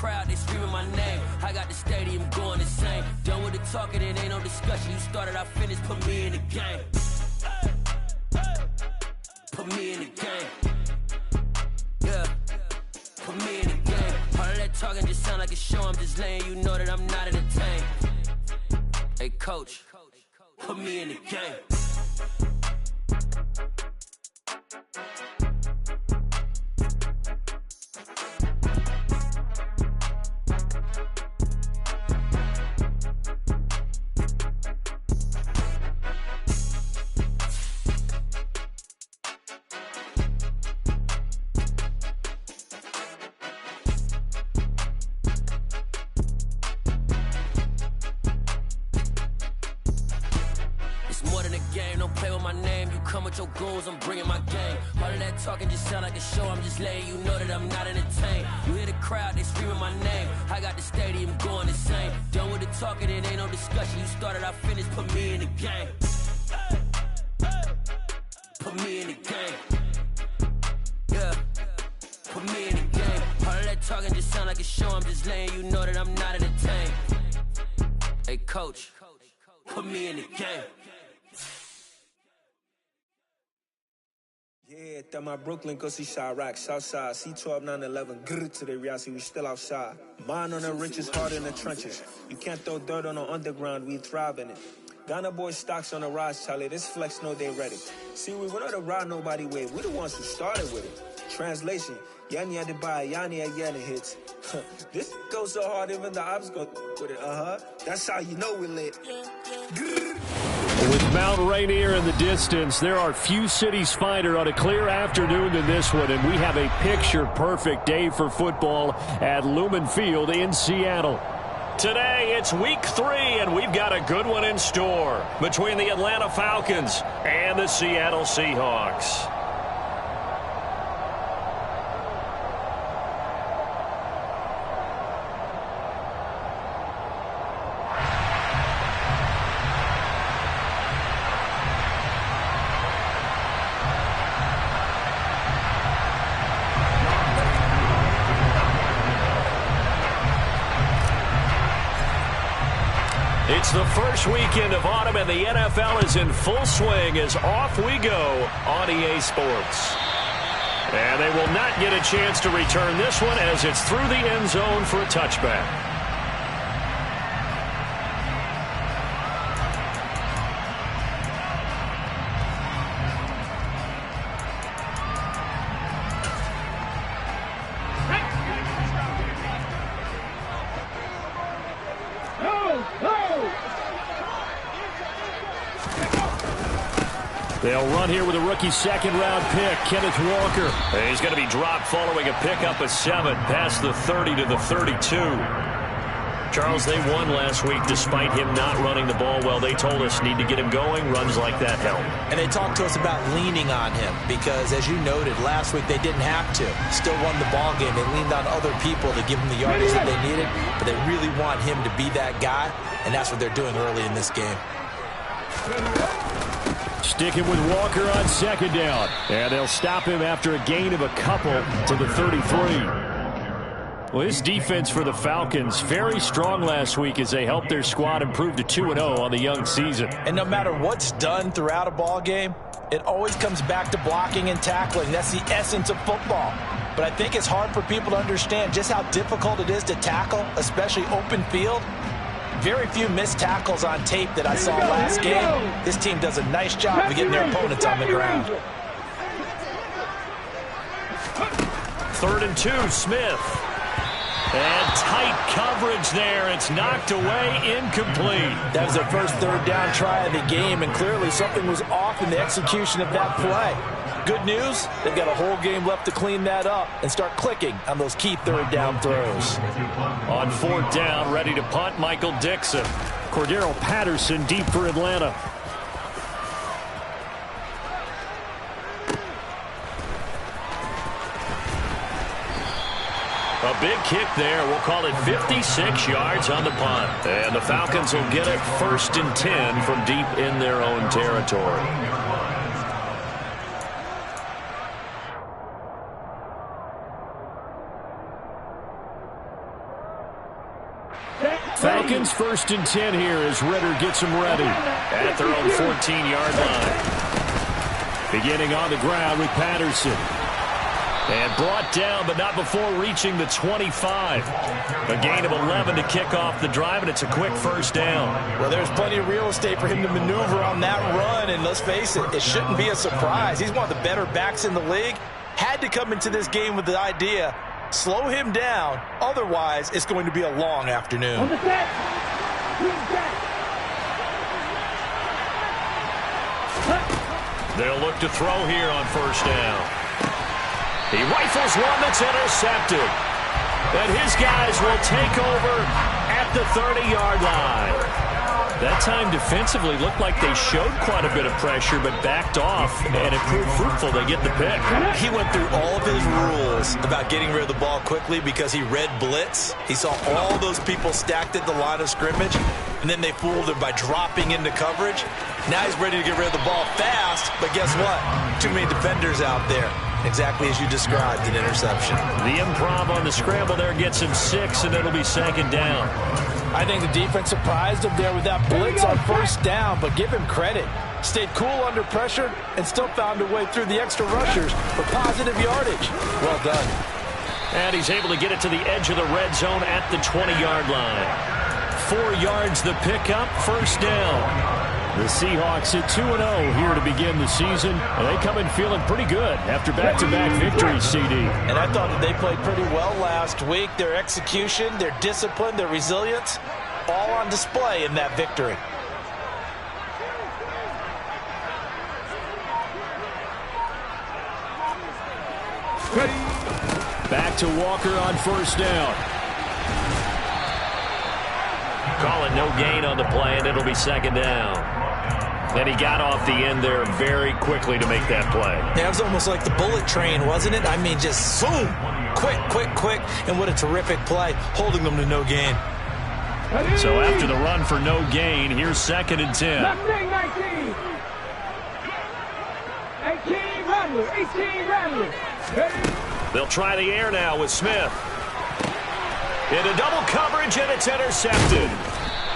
crowd, they screaming my name. I got the stadium going insane. Done with the talking, it ain't no discussion. You started, I finished, put me in the game. Put me in the game. Yeah, put me in the game. All of that talking just sound like a show. I'm just letting you know that I'm not entertained. Hey, coach, put me in the game. Your goons, I'm bringing my game. All of that talking just sound like a show. I'm just letting you know that I'm not entertained. You hear the crowd, they screaming my name. I got the stadium going insane. Done with the talking, it ain't no discussion. You started, I finished, put me in the game. Put me in the game. Yeah, put me in the game. All of that talking just sound like a show. I'm just letting you know that I'm not entertained. Hey, coach, put me in the game. Yeah, that my Brooklyn, go see Chirac, Southside, C12, 911, grrr to the Riasi, we still outside. Mine on the richest, heart in the trenches. You can't throw dirt on the underground, we thrive in it. Ghana boys stocks on the rise, Charlie, this flex know they ready. See, we went on the ride nobody wave, we the ones who started with it. Translation, Yanni had to buy, Yanni again hits. This goes so hard, even the ops go with it, That's how you know we lit. Grrr. With Mount Rainier in the distance, there are few cities finer on a clear afternoon than this one, and we have a picture-perfect day for football at Lumen Field in Seattle. Today, it's week 3, and we've got a good one in store between the Atlanta Falcons and the Seattle Seahawks. It's the first weekend of autumn, and the NFL is in full swing as off we go on EA Sports. And they will not get a chance to return this one as it's through the end zone for a touchback. They'll run here with a rookie second-round pick, Kenneth Walker. And he's going to be dropped following a pickup of 7 past the 30 to the 32. Charles, they won last week despite him not running the ball well. They told us need to get him going. Runs like that help. And they talked to us about leaning on him because, as you noted, last week they didn't have to. Still won the ball game. They leaned on other people to give them the yardage that they needed, but they really want him to be that guy, and that's what they're doing early in this game. Sticking with Walker on second down. And they'll stop him after a gain of a couple to the 33. Well, this defense for the Falcons, very strong last week as they helped their squad improve to 2-0 on the young season. And no matter what's done throughout a ball game, it always comes back to blocking and tackling. That's the essence of football. But I think it's hard for people to understand just how difficult it is to tackle, especially open field. Very few missed tackles on tape that I saw last game. This team does a nice job of getting their opponents on the ground. 3rd and 2, Smith. And tight coverage there. It's knocked away, incomplete. That was their first 3rd down try of the game, and clearly something was off in the execution of that play. Good news, they've got a whole game left to clean that up and start clicking on those key 3rd down throws. On 4th down, ready to punt, Michael Dixon. Cordero Patterson deep for Atlanta. A big kick there. We'll call it 56 yards on the punt. And the Falcons will get it 1st and 10 from deep in their own territory. Falcons 1st and 10 here as Ritter gets them ready at their own 14-yard line. Beginning on the ground with Patterson. And brought down, but not before reaching the 25. A gain of 11 to kick off the drive, and it's a quick first down. Well, there's plenty of real estate for him to maneuver on that run, and let's face it, it shouldn't be a surprise. He's one of the better backs in the league. Had to come into this game with the idea, slow him down, otherwise it's going to be a long afternoon. On the set. They'll look to throw here on first down. He rifles one that's intercepted. And his guys will take over at the 30-yard line. That time defensively looked like they showed quite a bit of pressure but backed off, and it proved fruitful. They get the pick. He went through all of his rules about getting rid of the ball quickly because he read blitz. He saw all those people stacked at the line of scrimmage, and then they fooled him by dropping into coverage. Now he's ready to get rid of the ball fast, but guess what? Too many defenders out there. Exactly as you described, an interception. The improv on the scramble there gets him 6, and it'll be 2nd down. I think the defense surprised him there with that blitz on first down, but give him credit. Stayed cool under pressure and still found a way through the extra rushers for positive yardage. Well done. And he's able to get it to the edge of the red zone at the 20-yard line. 4 yards the pickup, first down. The Seahawks at 2-0 here to begin the season, and they come in feeling pretty good after back-to-back victories, CD. And I thought that they played pretty well last week. Their execution, their discipline, their resilience, all on display in that victory. Back to Walker on first down. Call it no gain on the play, and it'll be 2nd down. And he got off the end there very quickly to make that play. Yeah, it was almost like the bullet train, wasn't it? I mean, just zoom, quick, quick, quick, and what a terrific play, holding them to no gain. So after the run for no gain, here's 2nd and 10. 19. 18 Rattler. They'll try the air now with Smith. Into double coverage, and it's intercepted.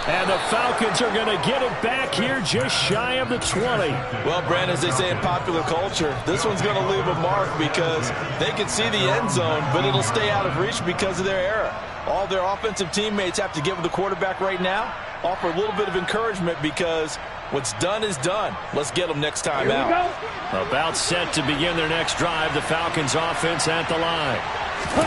And the Falcons are going to get it back here just shy of the 20. Well, Brand, as they say in popular culture, this one's going to leave a mark because they can see the end zone, but it'll stay out of reach because of their error. All their offensive teammates have to give the quarterback right now, offer a little bit of encouragement because what's done is done. Let's get them next time out. About set to begin their next drive, the Falcons offense at the line.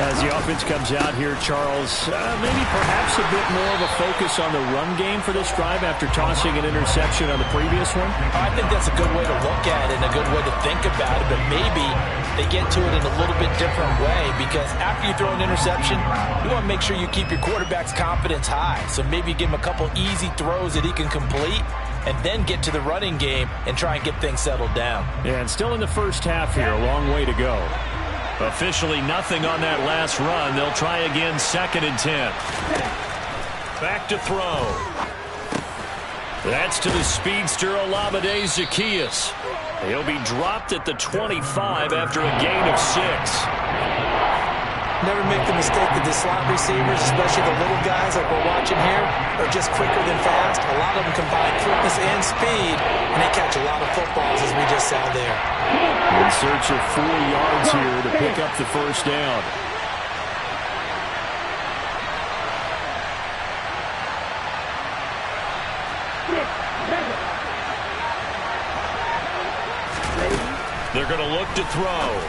As the offense comes out here, Charles, maybe perhaps a bit more of a focus on the run game for this drive after tossing an interception on the previous one? I think that's a good way to look at it and a good way to think about it, but maybe they get to it in a little bit different way because after you throw an interception, you want to make sure you keep your quarterback's confidence high. So maybe give him a couple easy throws that he can complete and then get to the running game and try and get things settled down. Yeah, and still in the first half here, a long way to go. Officially nothing on that last run. They'll try again, 2nd and 10. Back to throw. That's to the speedster Olamide Zaccheaus. He'll be dropped at the 25 after a gain of 6. Never make the mistake that the slot receivers, especially the little guys like we're watching here, are just quicker than fast. A lot of them combine quickness and speed, and they catch a lot of footballs, as we just saw there. In search of 4 yards here to pick up the first down. They're going to look to throw.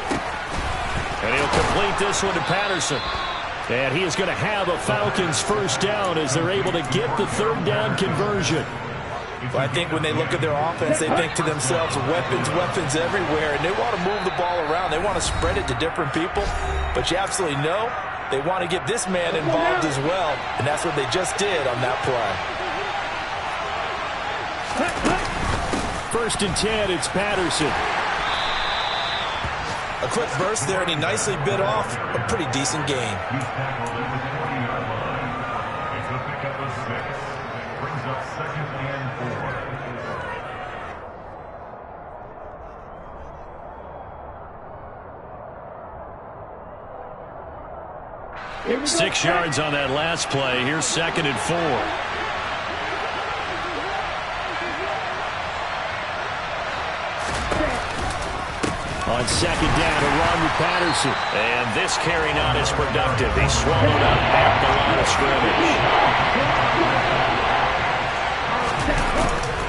And he'll complete this one to Patterson. And he is going to have a Falcons first down as they're able to get the 3rd down conversion. Well, I think when they look at their offense, they think to themselves, weapons, weapons everywhere, and they want to move the ball around. They want to spread it to different people, but you absolutely know they want to get this man involved as well, and that's what they just did on that play. 1st and 10, it's Patterson. A quick burst there, and he nicely bit off a pretty decent gain. 6 yards on that last play. Here's 2nd and 4. On 2nd down, a run with Patterson. And this carry not as productive. He swallowed up at the line of scrimmage.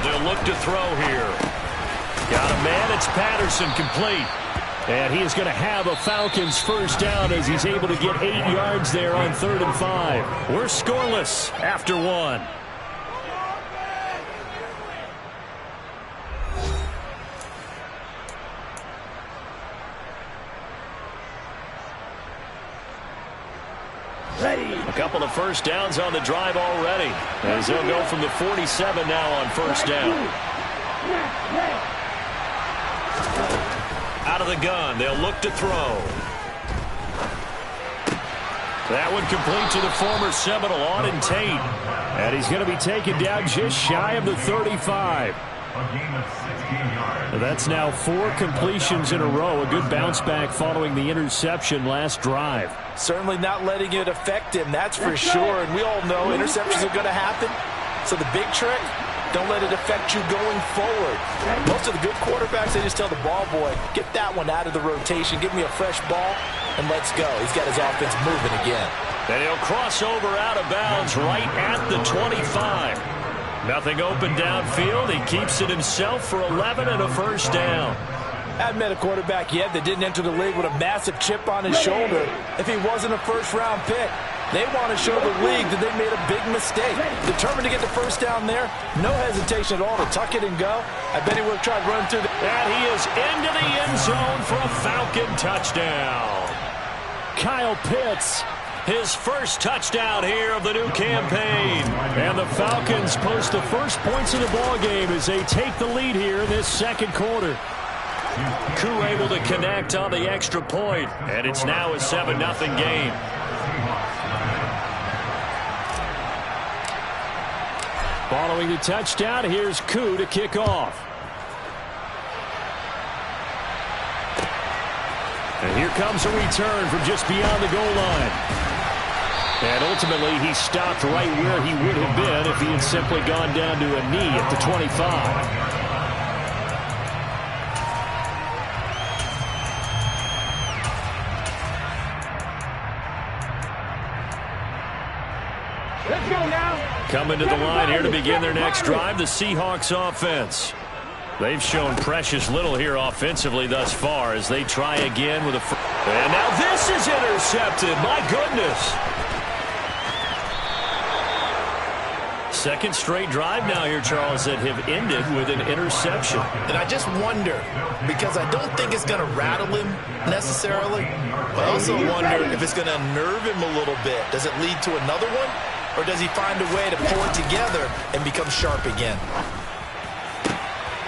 They'll look to throw here. Got a man. It's Patterson, complete. And he is going to have a Falcons first down as he's able to get 8 yards there on 3rd and 5. We're scoreless after 1. A couple of first downs on the drive already, as they'll go from the 47 now on first down. Out of the gun, they'll look to throw. That one complete to the former Seminole, Auden Tate. And he's going to be taken down just shy of the 35. That's now 4 completions in a row. A good bounce back following the interception last drive. Certainly not letting it affect him, that's for sure. And we all know interceptions are going to happen. So the big trick, don't let it affect you going forward. Most of the good quarterbacks, they just tell the ball boy, get that one out of the rotation, give me a fresh ball, and let's go. He's got his offense moving again. And he'll cross over out of bounds right at the 25. Nothing open downfield. He keeps it himself for 11 and a first down. I haven't met a quarterback yet that didn't enter the league with a massive chip on his shoulder if he wasn't a first-round pick. They want to show the league that they made a big mistake. Determined to get the first down there. No hesitation at all to tuck it and go. I bet he would have tried running through the... And he is into the end zone for a Falcon touchdown. Kyle Pitts, his first touchdown here of the new campaign. And the Falcons post the first points of the ballgame as they take the lead here in this second quarter. Koo able to connect on the extra point, and it's now a 7-0 game. Following the touchdown, here's Koo to kick off. And here comes a return from just beyond the goal line. And ultimately, he stopped right where he would have been if he had simply gone down to a knee at the 25. Let's go now. Coming to the line here to begin their next drive, the Seahawks offense. They've shown precious little here offensively thus far as they try again with a... And now this is intercepted. My goodness. Second straight drive now here, Charles, that have ended with an interception. And I just wonder, because I don't think it's going to rattle him necessarily, but I also wonder if it's going to nerve him a little bit. Does it lead to another one? Or does he find a way to pull it together and become sharp again?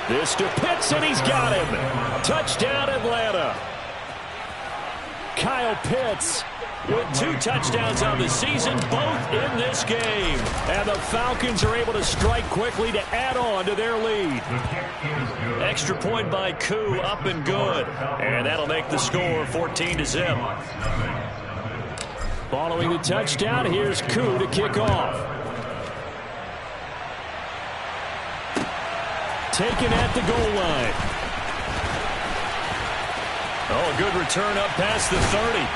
This to Pitts, and he's got him. Touchdown, Atlanta. Kyle Pitts with 2 touchdowns on the season, both in this game. And the Falcons are able to strike quickly to add on to their lead. Extra point by Koo, up and good. And that'll make the score 14-0. Following the touchdown, here's Koo to kick off. Taken at the goal line. Oh, a good return up past the 30.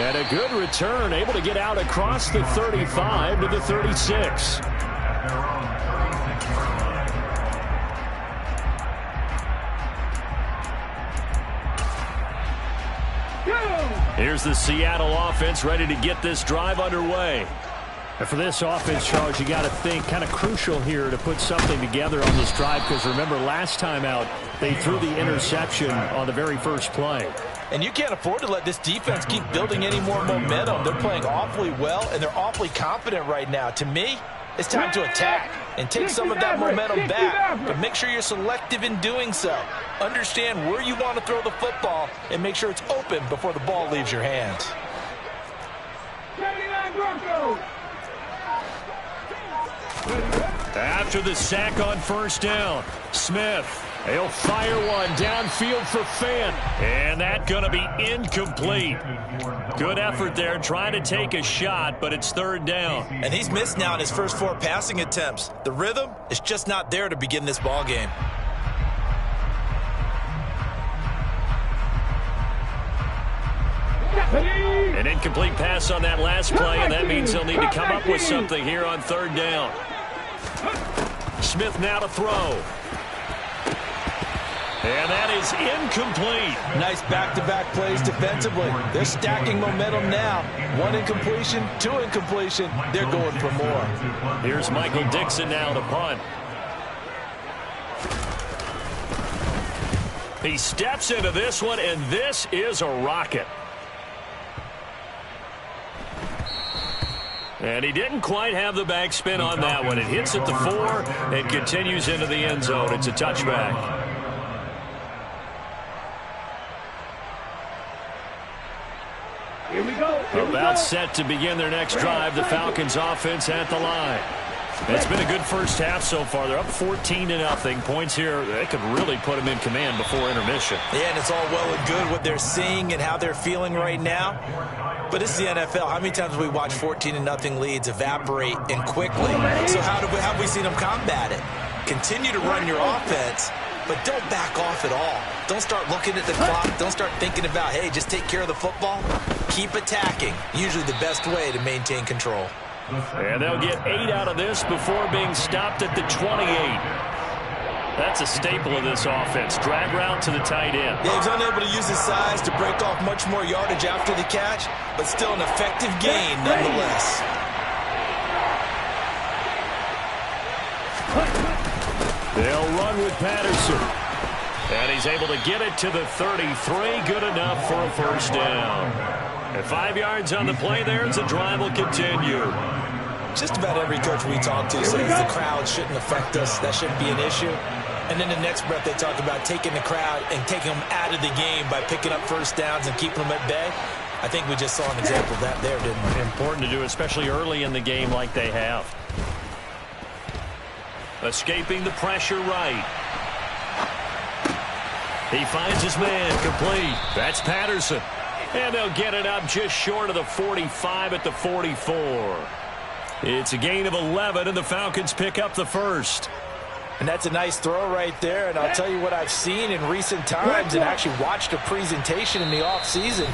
And a good return, able to get out across the 35 to the 36. Here's the Seattle offense ready to get this drive underway. And for this offense, Charles, you got to think kind of crucial here to put something together on this drive, because remember last time out they threw the interception on the very first play. And you can't afford to let this defense keep building any more momentum. They're playing awfully well, and they're awfully confident right now. To me, it's time to attack and take some of that momentum back, but make sure you're selective in doing so. Understand where you want to throw the football and make sure it's open before the ball leaves your hands. 79 Broncos. After the sack on first down, Smith He'll fire one downfield for Fant. And that's going to be incomplete. Good effort there trying to take a shot, but it's third down. And he's missed now in his first 4 passing attempts. The rhythm is just not there to begin this ball game. An incomplete pass on that last play, and that means they'll need to come up with something here on third down. Smith now to throw. And that is incomplete. Nice back-to-back plays defensively. They're stacking momentum now. 1 incompletion, 2 incompletion. They're going for more. Here's Michael Dixon now to punt. He steps into this one, and this is a rocket. And he didn't quite have the backspin on that one. It hits at the 4 and continues into the end zone. It's a touchback. Here we go. About set to begin their next drive. The Falcons offense at the line. It's been a good first half so far. They're up 14-0. Points here, they could really put them in command before intermission. Yeah, and it's all well and good what they're seeing and how they're feeling right now. But it's the NFL. How many times have we watched 14-0 leads evaporate and quickly? So how have we seen them combat it? Continue to run your offense, but don't back off at all. Don't start looking at the clock. Don't start thinking about, hey, just take care of the football. Keep attacking. Usually the best way to maintain control. And they'll get 8 out of this before being stopped at the 28. That's a staple of this offense. Drag route to the tight end. Yeah, he's unable to use his size to break off much more yardage after the catch, but still an effective gain nonetheless. They'll run with Patterson. And he's able to get it to the 33. Good enough for a first down. And 5 yards on the play there as the drive will continue. Just about every coach we talk to says the crowd shouldn't affect us. That shouldn't be an issue. And then the next breath they talk about taking the crowd and taking them out of the game by picking up first downs and keeping them at bay. I think we just saw an example of that there, didn't we? Important to do, especially early in the game like they have. Escaping the pressure right. He finds his man complete. That's Patterson. And they'll get it up just short of the 45 at the 44. It's a gain of 11, and the Falcons pick up the first. And that's a nice throw right there. And I'll tell you what I've seen in recent times and actually watched a presentation in the offseason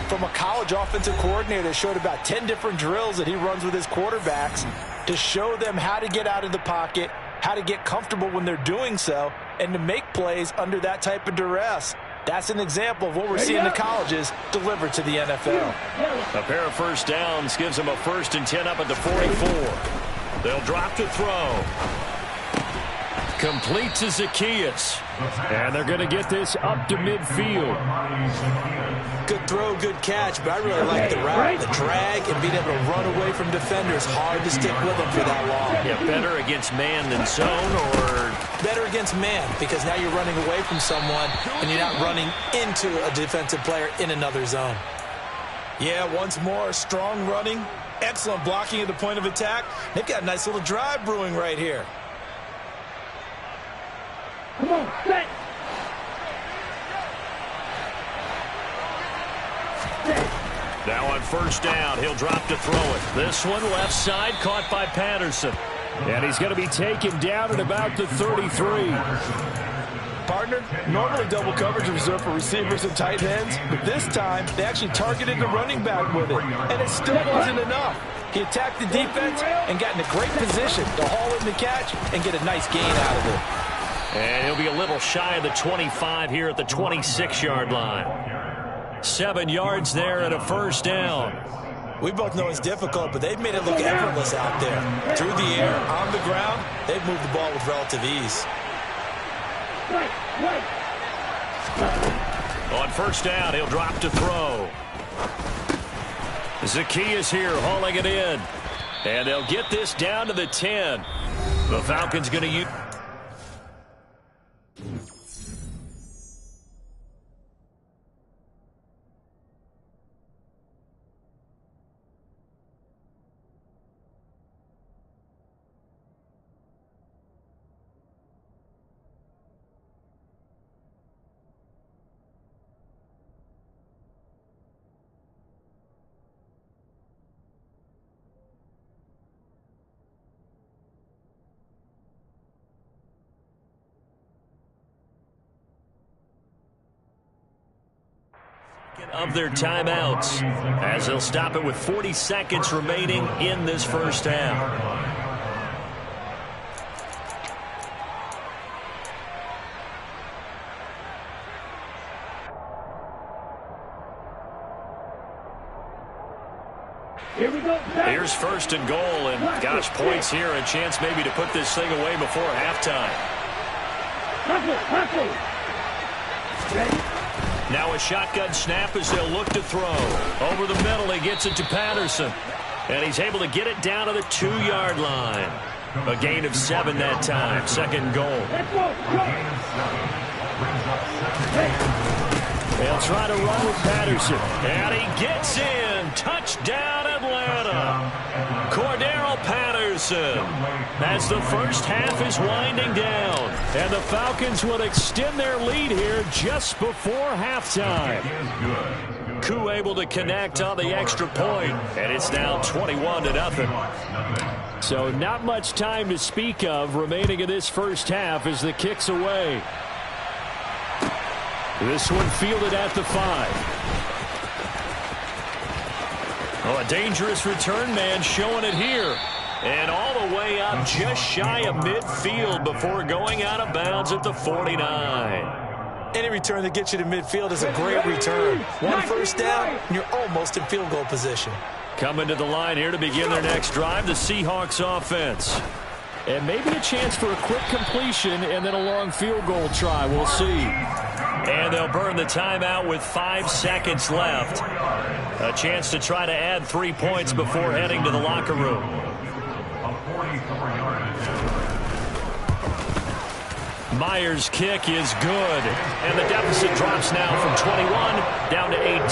from a college offensive coordinator that showed about 10 different drills that he runs with his quarterbacks to show them how to get out of the pocket, how to get comfortable when they're doing so, and to make plays under that type of duress. That's an example of what we're seeing in the colleges delivered to the NFL. A pair of first downs gives them a 1st and 10 up at the 44. They'll drop to throw. Complete to Zaccheaus. And they're going to get this up to midfield. Good throw, good catch, but I really like the route, the drag, and being able to run away from defenders. Hard to stick with them for that long. Yeah, better against man than zone, or better against man, because now you're running away from someone and you're not running into a defensive player in another zone. Yeah, once more, strong running, excellent blocking at the point of attack. They've got a nice little drive brewing right here. Come on, set. Now on first down, he'll drop to throw it. This one left side, caught by Patterson. And he's going to be taken down at about the 33. Partner, normally double coverage is reserved for receivers and tight ends, but this time they actually targeted the running back with it, and it still wasn't enough. He attacked the defense and got in a great position to haul in the catch and get a nice gain out of it. And he'll be a little shy of the 25 here at the 26-yard line. 7 yards there and a first down. We both know it's difficult, but they've made it look effortless out there. Through the air, on the ground, they've moved the ball with relative ease. On first down, he'll drop to throw. Zaccheaus here hauling it in. And they'll get this down to the 10. The Falcons going to use... of their timeouts, as they'll stop it with 40 seconds remaining in this first half. Here we go. Here's first and goal, and gosh, points here, a chance maybe to put this thing away before halftime. Now a shotgun snap as they'll look to throw. Over the middle, he gets it to Patterson, and he's able to get it down to the 2-yard line. A gain of 7 that time, second goal. They'll try to run with Patterson, and he gets in. Touchdown, Atlanta. Cordero Patterson, as the first half is winding down, and the Falcons will extend their lead here just before halftime. Koo able to connect on the extra point, and it's now 21-0. So not much time to speak of remaining in this first half as the kick's away. This one fielded at the 5. Oh, a dangerous return man showing it here. And all the way up just shy of midfield before going out of bounds at the 49. Any return that gets you to midfield is a great return. One first down, and you're almost in field goal position. Coming to the line here to begin their next drive, the Seahawks offense. And maybe a chance for a quick completion and then a long field goal try. We'll see. And they'll burn the timeout with 5 seconds left. A chance to try to add 3 points before heading to the locker room. Myers' kick is good. And the deficit drops now from 21 down to 18.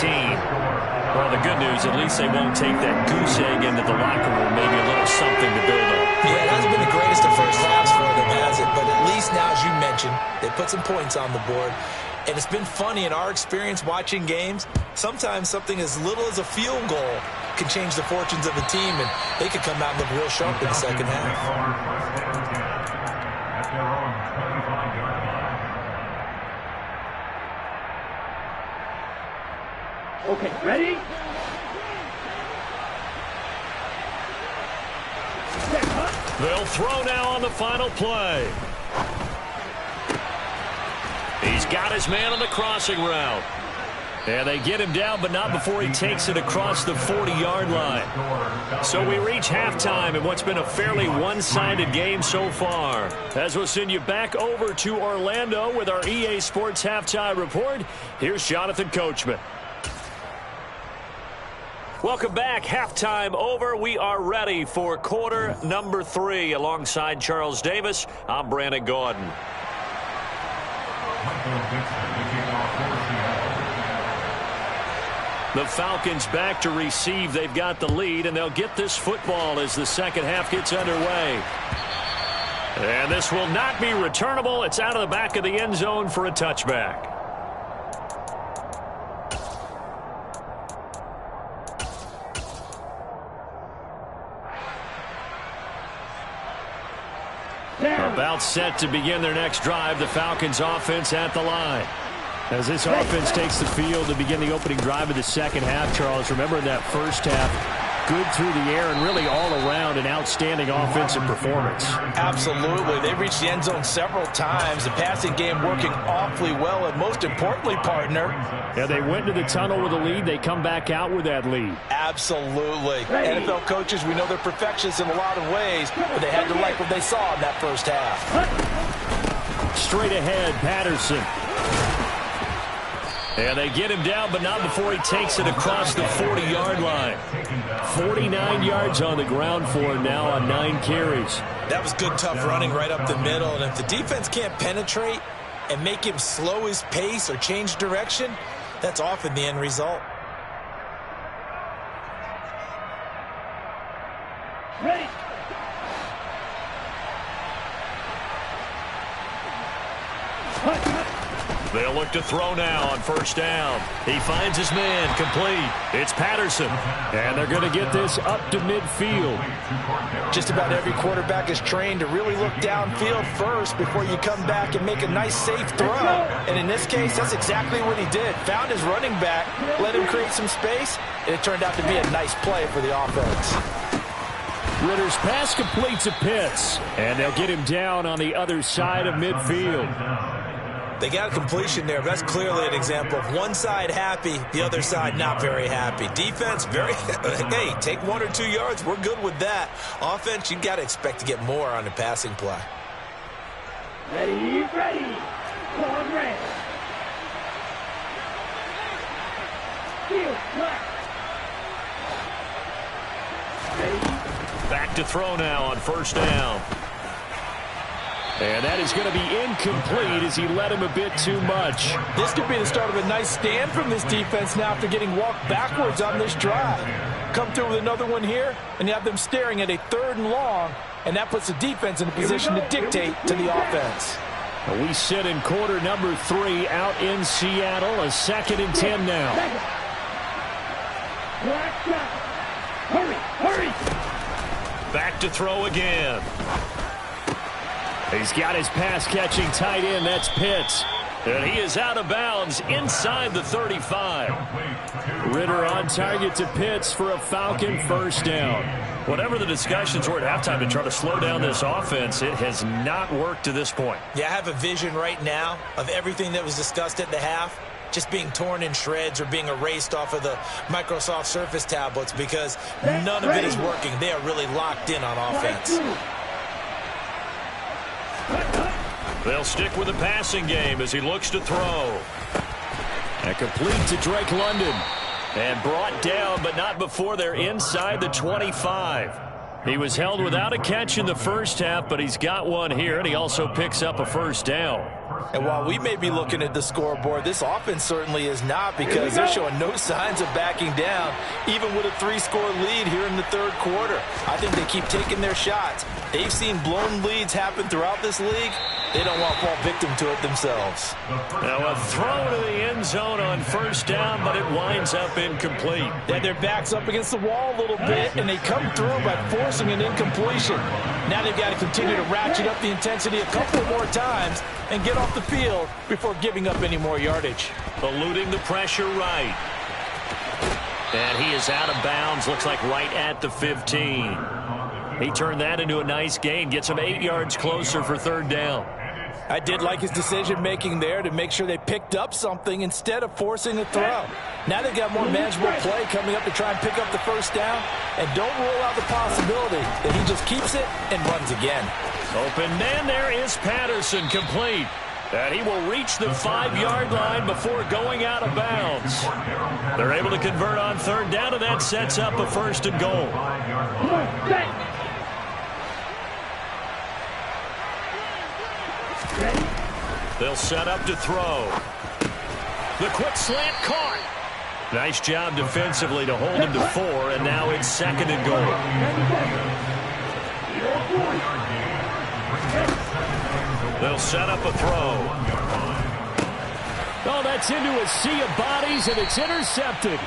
Well, the good news, at least they won't take that goose egg into the locker room. Maybe a little something to build on. Yeah, it hasn't been the greatest of first halves for them, has it? But at least now, as you mentioned, they put some points on the board. And it's been funny in our experience watching games. Sometimes something as little as a field goal can change the fortunes of a team, and they could come out and look real sharp in the second half. Okay, ready? They'll throw now on the final play. He's got his man on the crossing route. And they get him down, but not before he takes it across the 40-yard line. So we reach halftime in what's been a fairly one-sided game so far. As we'll send you back over to Orlando with our EA Sports Halftime Report, here's Jonathan Coachman. Welcome back. Halftime over. We are ready for quarter number 3. Alongside Charles Davis, I'm Brandon Gordon. The Falcons back to receive. They've got the lead, and they'll get this football as the second half gets underway. And this will not be returnable. It's out of the back of the end zone for a touchback. About set to begin their next drive, the Falcons offense at the line. As this offense takes the field to begin the opening drive of the second half, Charles, remember in that first half, good through the air and really all around an outstanding offensive performance. Absolutely. They reached the end zone several times. The passing game working awfully well, and most importantly, partner. Yeah, they went into the tunnel with a lead. They come back out with that lead. Absolutely. NFL coaches, we know they're perfectionists in a lot of ways, but they had to like what they saw in that first half. Straight ahead, Patterson. And they get him down, but not before he takes it across the 40-yard line. 49 yards on the ground for him now on 9 carries. That was good, tough running right up the middle. And if the defense can't penetrate and make him slow his pace or change direction, that's often the end result. Ready? They'll look to throw now on first down. He finds his man, complete. It's Patterson. And they're going to get this up to midfield. Just about every quarterback is trained to really look downfield first before you come back and make a nice, safe throw. And in this case, that's exactly what he did. Found his running back, let him create some space, and it turned out to be a nice play for the offense. Ritter's pass complete to Pitts. And they'll get him down on the other side of midfield. They got a completion there. That's clearly an example of one side happy, the other side not very happy. Defense, very, hey, take 1 or 2 yards. We're good with that. Offense, you got to expect to get more on the passing play. Ready, ready. Forward red. Field black. Ready. Back to throw now on first down. And that is going to be incomplete as he led him a bit too much. This could be the start of a nice stand from this defense now after getting walked backwards on this drive. Come through with another one here, and you have them staring at a 3rd and long, and that puts the defense in a position to dictate to the offense. We sit in quarter number 3 out in Seattle. A 2nd and 10 now. Hurry, hurry. Back to throw again. He's got his pass-catching tight end. That's Pitts. And he is out of bounds inside the 35. Ritter on target to Pitts for a Falcon first down. Whatever the discussions were at halftime to try to slow down this offense, it has not worked to this point. Yeah, I have a vision right now of everything that was discussed at the half just being torn in shreds or being erased off of the Microsoft Surface tablets because none of it is working. They are really locked in on offense. They'll stick with the passing game as he looks to throw. And complete to Drake London. And brought down, but not before they're inside the 25. He was held without a catch in the first half, but he's got one here, and he also picks up a first down. And while we may be looking at the scoreboard, this offense certainly is not because they're showing no signs of backing down, even with a 3-score lead here in the 3rd quarter. I think they keep taking their shots. They've seen blown leads happen throughout this league. They don't want to fall victim to it themselves. Now a throw to the end zone on first down, but it winds up incomplete. They had their backs up against the wall a little bit, and they come through by forcing an incompletion. Now they've got to continue to ratchet up the intensity a couple more times and get off the field before giving up any more yardage. Eluding the pressure right. And he is out of bounds, looks like right at the 15. He turned that into a nice gain, gets him 8 yards closer for 3rd down. I did like his decision-making there to make sure they picked up something instead of forcing a throw. Now they've got more manageable play coming up to try and pick up the first down, and don't rule out the possibility that he just keeps it and runs again. Open man there is Patterson, complete. And he will reach the 5-yard line before going out of bounds. They're able to convert on 3rd down, and that sets up a 1st and goal. They'll set up to throw. The quick slant caught. Nice job defensively to hold him to 4, and now it's 2nd and goal. They'll set up a throw. Oh, that's into a sea of bodies, and it's intercepted.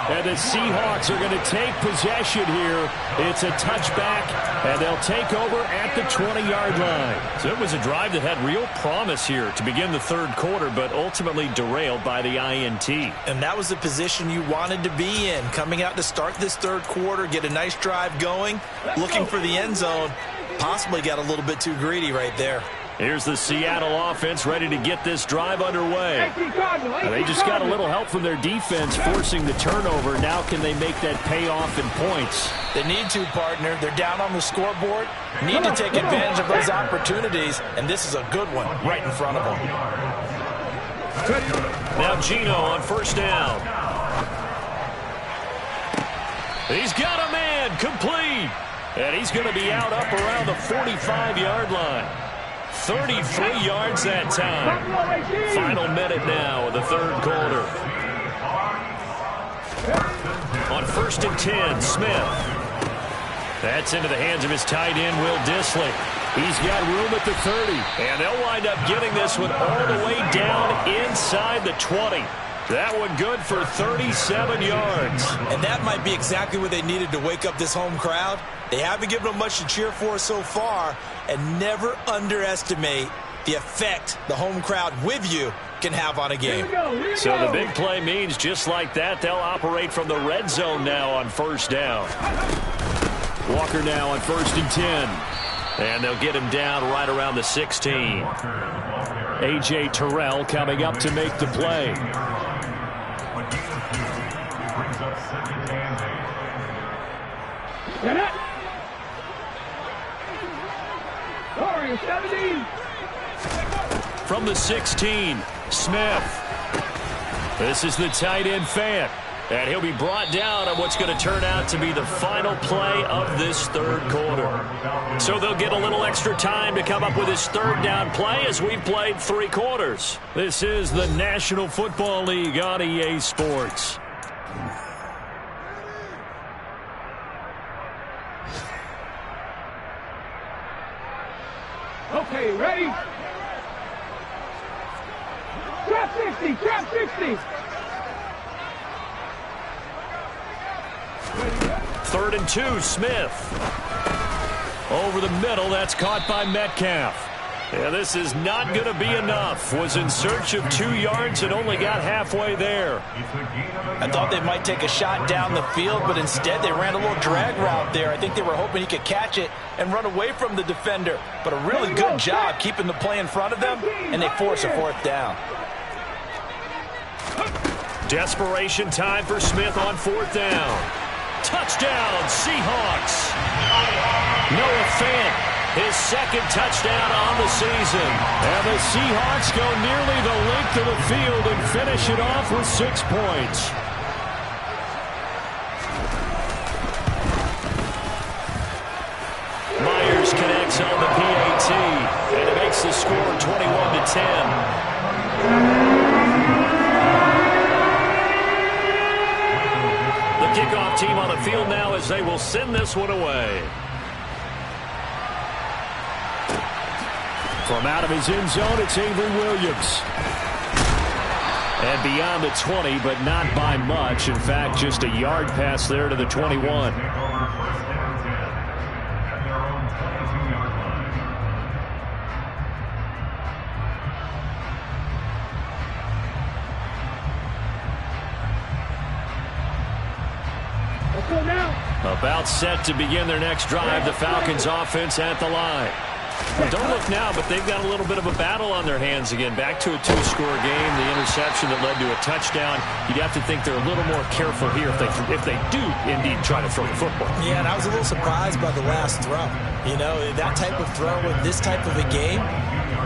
And the Seahawks are going to take possession here. It's a touchback, and they'll take over at the 20-yard line. So it was a drive that had real promise here to begin the 3rd quarter, but ultimately derailed by the INT. And that was the position you wanted to be in, coming out to start this 3rd quarter, get a nice drive going, looking for the end zone. Possibly got a little bit too greedy right there. Here's the Seattle offense ready to get this drive underway. And they just got a little help from their defense forcing the turnover. Now can they make that pay off in points? They need to, partner. They're down on the scoreboard. Need to take advantage of those opportunities, and this is a good one right in front of them. Now Gino on first down. He's got a man, complete. And he's going to be out up around the 45-yard line. 33 yards that time. Final minute now of the 3rd quarter. On 1st and 10, Smith. That's into the hands of his tight end, Will Dissly. He's got room at the 30. And they'll wind up getting this one all the way down inside the 20. That one good for 37 yards. And that might be exactly what they needed to wake up this home crowd. They haven't given them much to cheer for so far. And never underestimate the effect the home crowd with you can have on a game. So the big play means just like that, they'll operate from the red zone now on first down. Walker now on 1st and 10. And they'll get him down right around the 16. A.J. Terrell coming up to make the play. Get it. Sorry, 17. From the 16, Smith. This is the tight end Fant. And he'll be brought down on what's going to turn out to be the final play of this third quarter. So they'll get a little extra time to come up with his third down play as we've played 3 quarters. This is the National Football League on EA Sports. Okay, ready? Trap 60, trap 60. 3rd and 2, Smith. Over the middle, that's caught by Metcalf. Yeah, this is not going to be enough. Was in search of 2 yards and only got halfway there. I thought they might take a shot down the field, but instead they ran a little drag route there. I think they were hoping he could catch it and run away from the defender. But a really good job keeping the play in front of them, and they force a 4th down. Desperation time for Smith on 4th down. Touchdown, Seahawks. Noah Fant, his 2nd touchdown on the season. And the Seahawks go nearly the length of the field and finish it off with 6 points. Myers connects on the PAT, and it makes the score 21-10. Kickoff team on the field now as they will send this one away. From out of his end zone, it's Avery Williams. And beyond the 20, but not by much. In fact, just a yard pass there to the 21. About set to begin their next drive. The Falcons offense at the line. Well, don't look now, but they've got a little bit of a battle on their hands again. Back to a 2-score game. The interception that led to a touchdown. You'd have to think they're a little more careful here if they do indeed try to throw the football. Yeah, and I was a little surprised by the last throw. You know, that type of throw in this type of a game,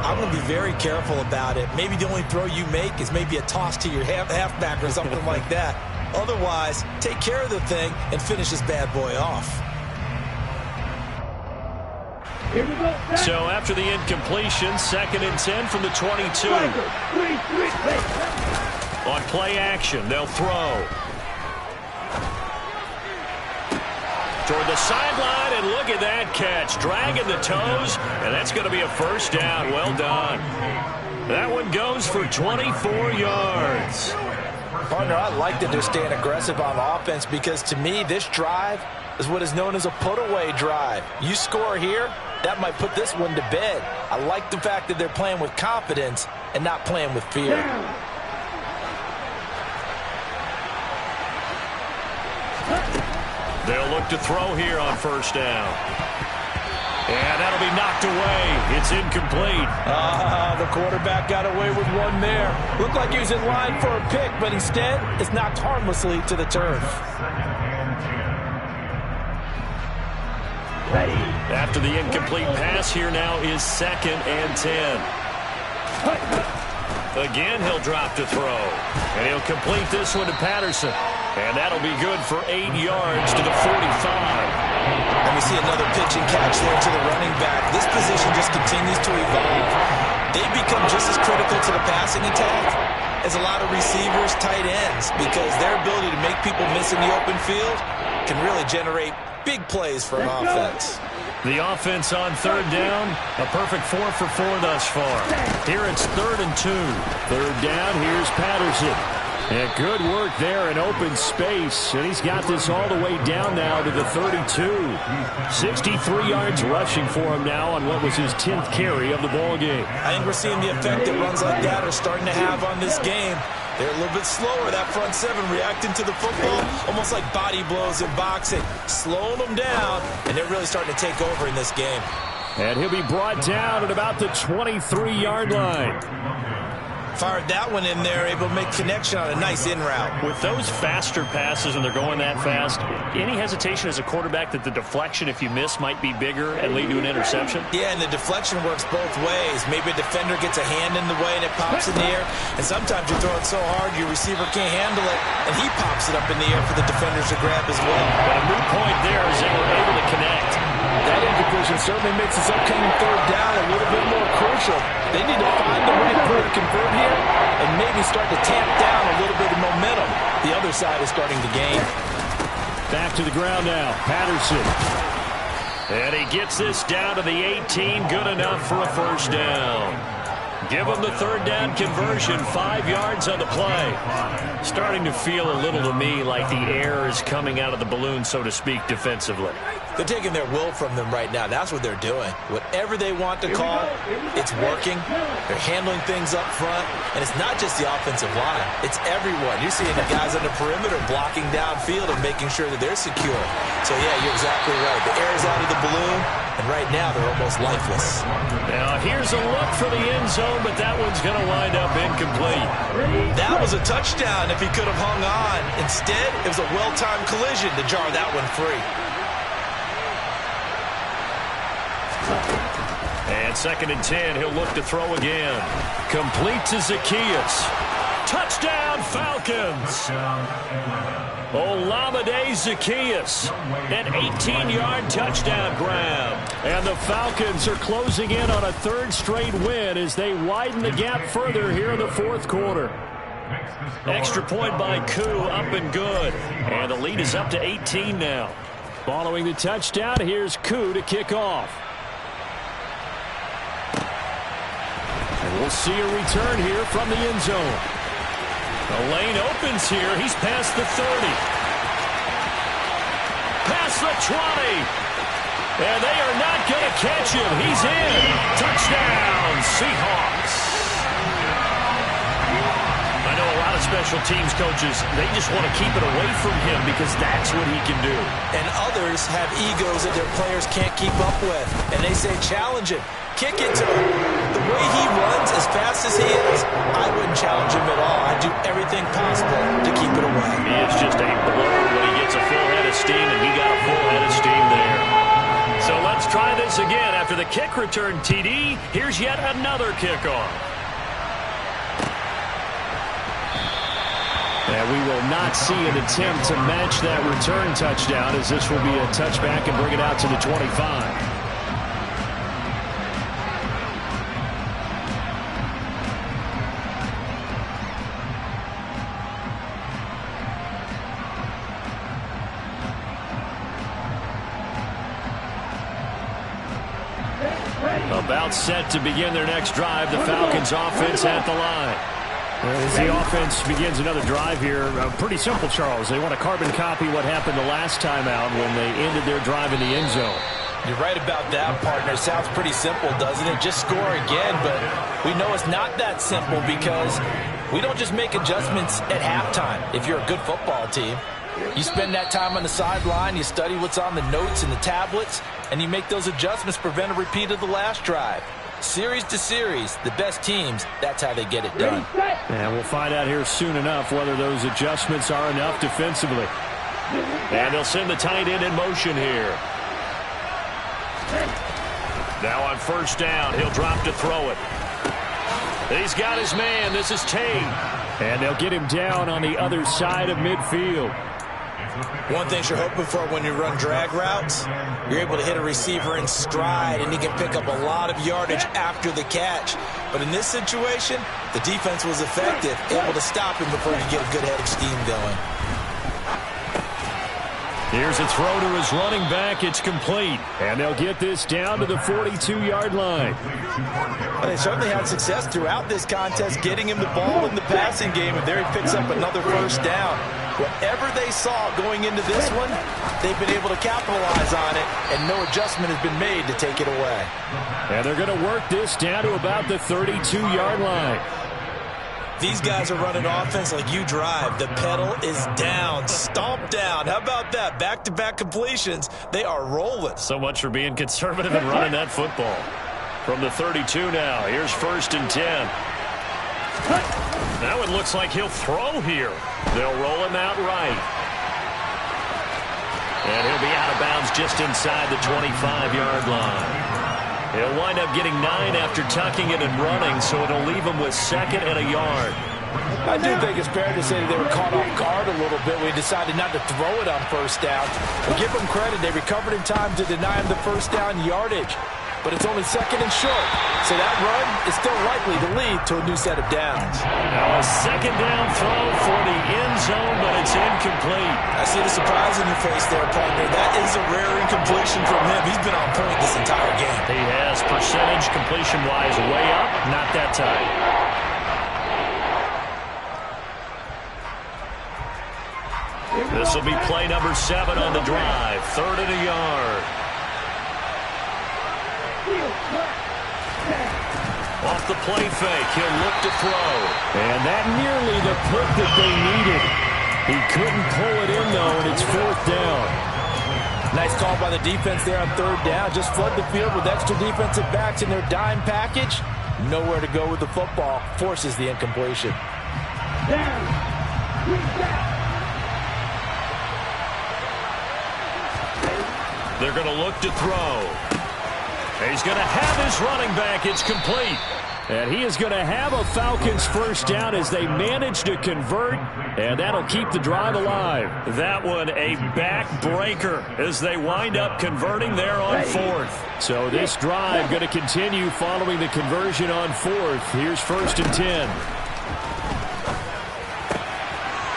I'm going to be very careful about it. Maybe the only throw you make is maybe a toss to your halfback or something like that. Otherwise, take care of the thing and finish this bad boy off. So after the incompletion, 2nd and 10 from the 22. On play action, they'll throw. Toward the sideline, and look at that catch. Dragging the toes, and that's going to be a 1st down. Well done. That one goes for 24 yards. Partner, I like that they're staying aggressive on offense because, to me, this drive is what is known as a put-away drive. You score here, that might put this one to bed. I like the fact that they're playing with confidence and not playing with fear. They'll look to throw here on 1st down. And that'll be knocked away. It's incomplete. The quarterback got away with one there. Looked like he was in line for a pick, but instead it's knocked harmlessly to the turf. Ready. After the incomplete pass, here now is 2nd and 10. Again, he'll drop to throw. And he'll complete this one to Patterson. And that'll be good for 8 yards to the 45. And we see another pitch and catch there to the running back. This position just continues to evolve. They become just as critical to the passing attack as a lot of receivers, tight ends, because their ability to make people miss in the open field can really generate Big plays for an offense. The offense on third down, a perfect 4 for 4 thus far. Here it's 3rd and 2. Third down, here's Patterson. And good work there in open space. And he's got this all the way down now to the 32. 63 yards rushing for him now on what was his 10th carry of the ball game. I think we're seeing the effect that runs like that are starting to have on this game. They're a little bit slower, that front seven, reacting to the football, almost like body blows in boxing, slowing them down, and they're really starting to take over in this game. And he'll be brought down at about the 23-yard line. Fired that one in there, able to make connection on a nice in route. With those faster passes and they're going that fast, any hesitation as a quarterback that the deflection, if you miss, might be bigger and lead to an interception? Yeah, and the deflection works both ways. Maybe a defender gets a hand in the way and it pops in the air, and sometimes you throw it so hard your receiver can't handle it, and he pops it up in the air for the defenders to grab as well. But a moot point there is they were able to connect. That incompletion certainly makes this upcoming third down a little bit more crucial. They need to find the right play to convert here and maybe start to tamp down a little bit of momentum. The other side is starting to gain. Back to the ground now. Patterson. And he gets this down to the 18. Good enough for a first down. Give him the third down conversion. 5 yards on the play. Starting to feel a little to me like the air is coming out of the balloon, so to speak, defensively. They're taking their will from them right now. That's what they're doing. Whatever they want to call, it's working. They're handling things up front. And it's not just the offensive line. It's everyone. You're seeing the guys on the perimeter blocking downfield and making sure that they're secure. So, yeah, you're exactly right. The air's out of the balloon, and right now they're almost lifeless. Now, here's a look for the end zone, but that one's going to wind up incomplete. That was a touchdown if he could have hung on. Instead, it was a well-timed collision to jar that one free. And 2nd and 10, he'll look to throw again. Complete to Zaccheaus. Touchdown, Falcons! Olamide Zaccheaus, an 18-yard touchdown grab. And the Falcons are closing in on a 3rd straight win as they widen the gap further here in the 4th quarter. Extra point by Koo, up and good. And the lead is up to 18 now. Following the touchdown, here's Koo to kick off. And we'll see a return here from the end zone. The lane opens here. He's past the 30. Past the 20. And they are not going to catch him. He's in. Touchdown, Seahawks. I know a lot of special teams coaches, they just want to keep it away from him because that's what he can do. And others have egos that their players can't keep up with. And they say, challenge him. Kick it to him. The way he runs as fast as he is, I wouldn't challenge him at all. I'd do everything possible to keep it away. He is just a blur when he gets a full head of steam, and he got a full head of steam there. So let's try this again. After the kick return TD, here's yet another kickoff. And we will not see an attempt to match that return touchdown, as this will be a touchback and bring it out to the 25. About set to begin their next drive. The Falcons offense at the line. As the offense begins another drive here, pretty simple, Charles. They want to carbon copy what happened the last time out when they ended their drive in the end zone. You're right about that, partner. Sounds pretty simple, doesn't it? Just score again, but we know it's not that simple because we don't just make adjustments at halftime if you're a good football team. You spend that time on the sideline, you study what's on the notes and the tablets, and you make those adjustments to prevent a repeat of the last drive. Series to series, the best teams, that's how they get it done. And we'll find out here soon enough whether those adjustments are enough defensively. And they'll send the tight end in motion here. Now on first down, he'll drop to throw it. He's got his man. This is Tate. And they'll get him down on the other side of midfield. One thing you're hoping for when you run drag routes, you're able to hit a receiver in stride, and he can pick up a lot of yardage after the catch. But in this situation, the defense was effective, able to stop him before he get a good head of steam going. Here's a throw to his running back. It's complete. And they'll get this down to the 42-yard line. They certainly had success throughout this contest getting him the ball in the passing game, and there he picks up another first down. Whatever they saw going into this one, they've been able to capitalize on it, and no adjustment has been made to take it away. And they're going to work this down to about the 32-yard line. These guys are running offense like you drive. The pedal is down, stomped down. How about that? Back-to-back completions. They are rolling. So much for being conservative and running that football. From the 32 now, here's 1st and 10. Now it looks like he'll throw here. They'll roll him out right. And he'll be out of bounds just inside the 25-yard line. He'll wind up getting 9 after tucking it and running, so it'll leave him with 2nd and a yard. I do think it's fair to say that they were caught off guard a little bit when he decided not to throw it on first down. But give them credit. They recovered in time to deny him the first down yardage. But it's only 2nd and short. So that run is still likely to lead to a new set of downs. Now a 2nd down throw for the end zone, but it's incomplete. I see the surprise in your face there, partner. That is a rare incompletion from him. He's been on point this entire game. He has percentage completion-wise way up, not that time. This will be play number 7 on the drive. 3rd and a yard. Off the play fake, he'll look to throw. And that nearly the pick that they needed. He couldn't pull it in, though, and it's 4th down. Nice call by the defense there on 3rd down. Just flood the field with extra defensive backs in their dime package. Nowhere to go with the football. Forces the incompletion. They're going to look to throw. He's going to have his running back. It's complete. And he is going to have a Falcons first down as they manage to convert, and that'll keep the drive alive. That one a backbreaker as they wind up converting there on 4th. So this drive going to continue following the conversion on 4th. Here's 1st and 10.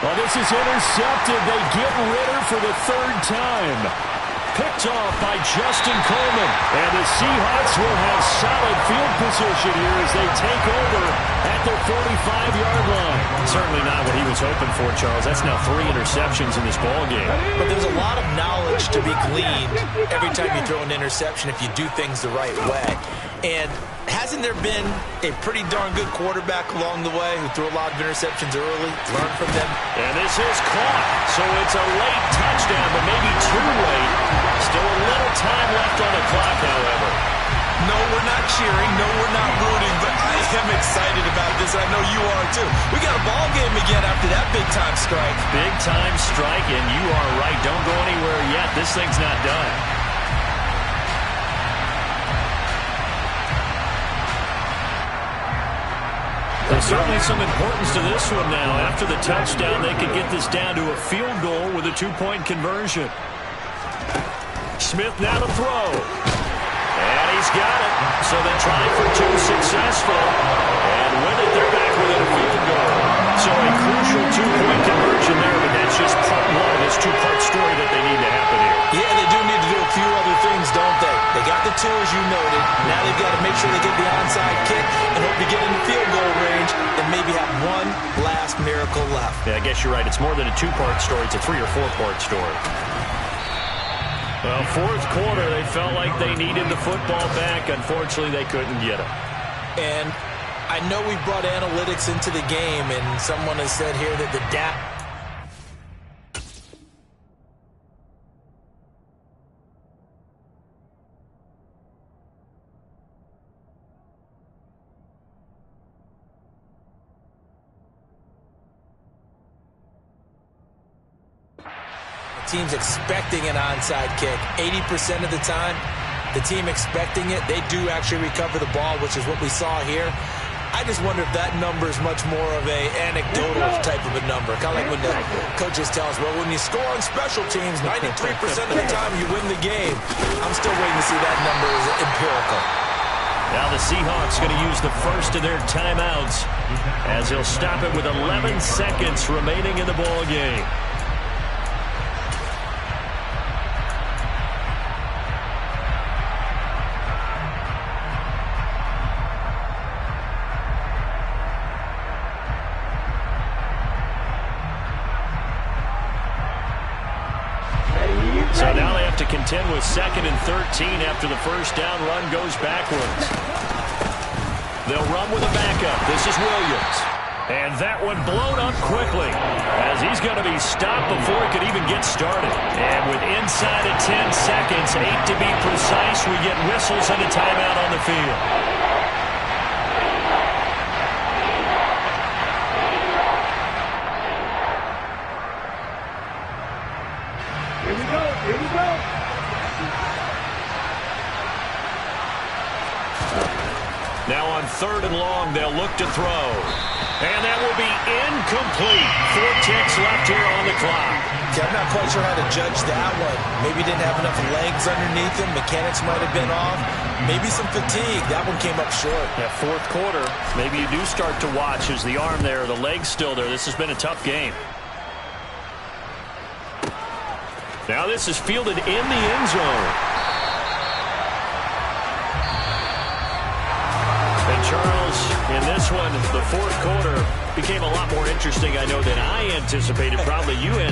Well, this is intercepted. They get Ritter for the 3rd time. Picked off by Justin Coleman. And the Seahawks will have solid field position here as they take over at the 45-yard line. Certainly not what he was hoping for, Charles. That's now 3 interceptions in this ballgame. But there's a lot of knowledge to be gleaned every time you throw an interception if you do things the right way. And hasn't there been a pretty darn good quarterback along the way who threw a lot of interceptions early, learned from them? And this is caught. So it's a late touchdown, but maybe too late. Still a little time left on the clock, however. No, we're not cheering. No, we're not rooting, but I am excited about this. I know you are, too. We got a ball game again after that big-time strike. Big-time strike, and you are right. Don't go anywhere yet. This thing's not done. There's certainly some importance to this one now. After the touchdown, they could get this down to a field goal with a 2-point conversion. Smith now to throw. And he's got it. So they try for 2, successful. And with it, they're back within a field goal. So a crucial 2-point conversion there, but that's just part 1 of this 2-part story that they need to happen here. Yeah, they do need to do a few other things, don't they? They got the 2, as you noted. Now they've got to make sure they get the onside kick and hope to get in the field goal range and maybe have one last miracle left. Yeah, I guess you're right. It's more than a 2-part story. It's a 3- or 4-part story. Well, 4th quarter, they felt like they needed the football back. Unfortunately, they couldn't get it. And I know we brought analytics into the game, and someone has said here that the team's expecting an onside kick. 80% of the time, the team expecting it, they do actually recover the ball, which is what we saw here. I just wonder if that number is much more of a anecdotal type of a number. Kind of like when the coaches tell us, well, when you score on special teams, 93% of the time you win the game. I'm still waiting to see that number as empirical. Now the Seahawks going to use the first of their timeouts as they'll stop it with 11 seconds remaining in the ball game. 10 with 2nd and 13 after the first down run goes backwards. They'll run with a backup. This is Williams. And that one blown up quickly as he's going to be stopped before he could even get started. And with inside of 10 seconds, 8 to be precise, we get whistles and a timeout on the field. Here we go. Here we go. Now on 3rd and long, they'll look to throw. And that will be incomplete. 4 ticks left here on the clock. Yeah, I'm not quite sure how to judge that one. Maybe didn't have enough legs underneath him. Mechanics might have been off. Maybe some fatigue. That one came up short. That 4th quarter, maybe you do start to watch as the arm there, the leg's still there. This has been a tough game. Now this is fielded in the end zone. And Charles, in this one, the 4th quarter became a lot more interesting, I know, than I anticipated. Probably you